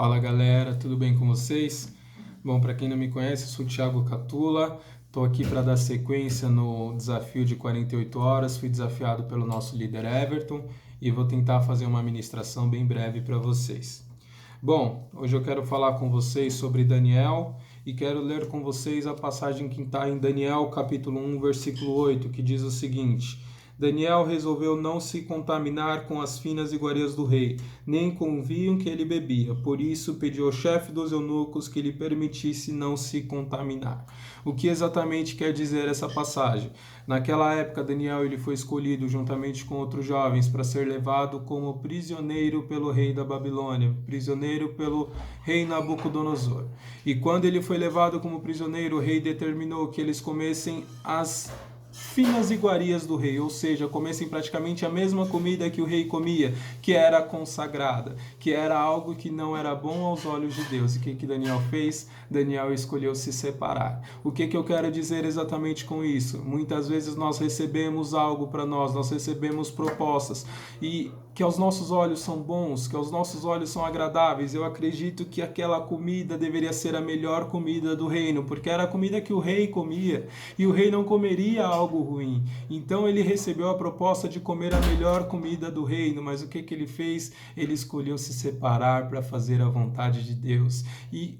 Fala galera, tudo bem com vocês? Bom, para quem não me conhece, eu sou o Thiago Catula, estou aqui para dar sequência no desafio de 48 horas, fui desafiado pelo nosso líder Everton e vou tentar fazer uma ministração bem breve para vocês. Bom, hoje eu quero falar com vocês sobre Daniel e quero ler com vocês a passagem que está em Daniel capítulo 1, versículo 8, que diz o seguinte: Daniel resolveu não se contaminar com as finas iguarias do rei, nem com o vinho que ele bebia. Por isso pediu ao chefe dos eunucos que lhe permitisse não se contaminar. O que exatamente quer dizer essa passagem? Naquela época, Daniel ele foi escolhido juntamente com outros jovens para ser levado como prisioneiro pelo rei da Babilônia, prisioneiro pelo rei Nabucodonosor. E quando ele foi levado como prisioneiro, o rei determinou que eles comessem as finas iguarias do rei, ou seja, comessem praticamente a mesma comida que o rei comia, que era consagrada, que era algo que não era bom aos olhos de Deus. E o que Daniel fez? Daniel escolheu se separar. O que eu quero dizer exatamente com isso? Muitas vezes nós recebemos algo para nós recebemos propostas, e que aos nossos olhos são bons, que aos nossos olhos são agradáveis. Eu acredito que aquela comida deveria ser a melhor comida do reino, porque era a comida que o rei comia, e o rei não comeria algo ruim. Então ele recebeu a proposta de comer a melhor comida do reino, mas o que ele fez? Ele escolheu se separar para fazer a vontade de Deus. E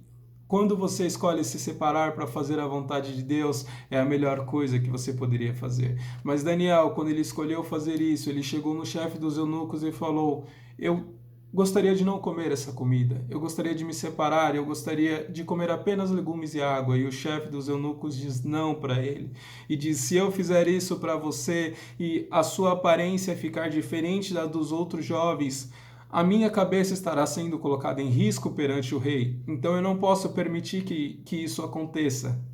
quando você escolhe se separar para fazer a vontade de Deus, é a melhor coisa que você poderia fazer. Mas Daniel, quando ele escolheu fazer isso, ele chegou no chefe dos eunucos e falou: eu gostaria de não comer essa comida, eu gostaria de me separar, eu gostaria de comer apenas legumes e água. E o chefe dos eunucos diz não para ele, e diz: se eu fizer isso para você e a sua aparência ficar diferente da dos outros jovens, a minha cabeça estará sendo colocada em risco perante o rei. Então eu não posso permitir que isso aconteça.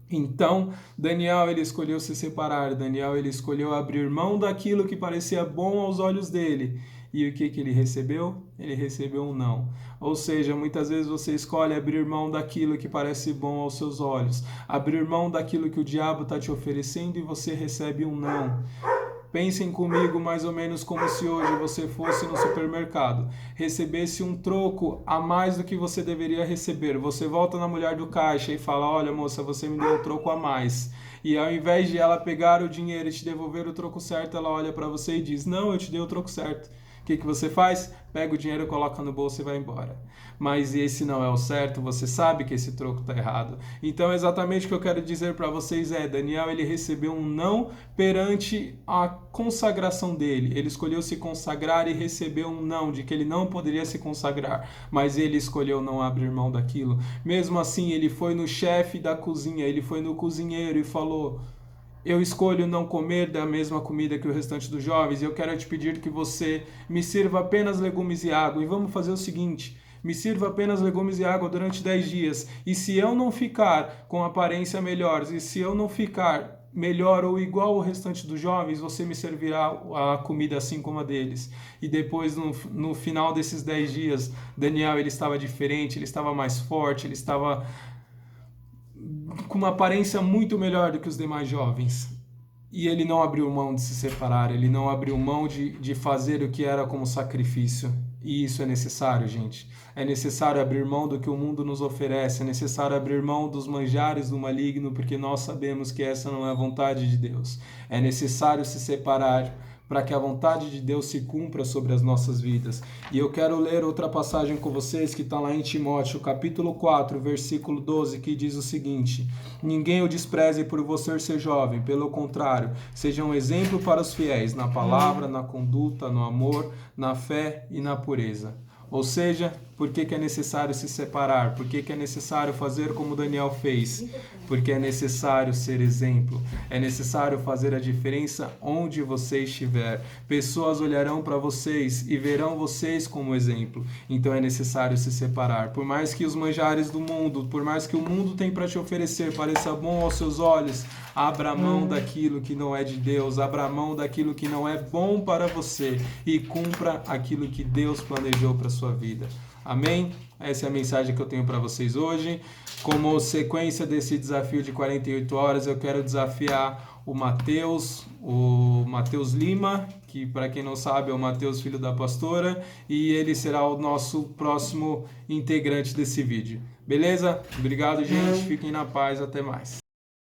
Então, Daniel ele escolheu se separar, Daniel ele escolheu abrir mão daquilo que parecia bom aos olhos dele. E o que ele recebeu? Ele recebeu um não. Ou seja, muitas vezes você escolhe abrir mão daquilo que parece bom aos seus olhos, abrir mão daquilo que o diabo está te oferecendo, e você recebe um não. Pensem comigo mais ou menos como se hoje você fosse no supermercado, recebesse um troco a mais do que você deveria receber. Você volta na mulher do caixa e fala: olha moça, você me deu um troco a mais. E ao invés de ela pegar o dinheiro e te devolver o troco certo, ela olha para você e diz: não, eu te dei o troco certo. O que você faz? Pega o dinheiro, coloca no bolso e vai embora. Mas esse não é o certo, você sabe que esse troco está errado. Então exatamente o que eu quero dizer para vocês é: Daniel ele recebeu um não perante a consagração dele. Ele escolheu se consagrar e recebeu um não, de que ele não poderia se consagrar, mas ele escolheu não abrir mão daquilo. Mesmo assim, ele foi no chefe da cozinha, ele foi no cozinheiro e falou: eu escolho não comer da mesma comida que o restante dos jovens, e eu quero te pedir que você me sirva apenas legumes e água. E vamos fazer o seguinte: me sirva apenas legumes e água durante 10 dias. E se eu não ficar com aparência melhor, e se eu não ficar melhor ou igual ao restante dos jovens, você me servirá a comida assim como a deles. E depois, no final desses 10 dias, Daniel ele estava diferente, ele estava mais forte, ele estava com uma aparência muito melhor do que os demais jovens. E ele não abriu mão de se separar, ele não abriu mão de fazer o que era como sacrifício. E isso é necessário, gente. É necessário abrir mão do que o mundo nos oferece, é necessário abrir mão dos manjares do maligno, porque nós sabemos que essa não é a vontade de Deus. É necessário se separar para que a vontade de Deus se cumpra sobre as nossas vidas. E eu quero ler outra passagem com vocês que está lá em Timóteo, capítulo 4, versículo 12, que diz o seguinte: ninguém o despreze por você ser jovem, pelo contrário, seja um exemplo para os fiéis, na palavra, na conduta, no amor, na fé e na pureza. Ou seja, por que é necessário se separar? Por que é necessário fazer como Daniel fez? Porque é necessário ser exemplo. É necessário fazer a diferença onde você estiver. Pessoas olharão para vocês e verão vocês como exemplo. Então é necessário se separar. Por mais que os manjares do mundo, por mais que o mundo tem para te oferecer pareça bom aos seus olhos, abra mão daquilo que não é de Deus, abra mão daquilo que não é bom para você e cumpra aquilo que Deus planejou para a sua vida. Amém? Essa é a mensagem que eu tenho para vocês hoje. Como sequência desse desafio de 48 horas, eu quero desafiar o Matheus Lima, que para quem não sabe é o Matheus, filho da pastora, e ele será o nosso próximo integrante desse vídeo. Beleza? Obrigado, gente. Fiquem na paz. Até mais.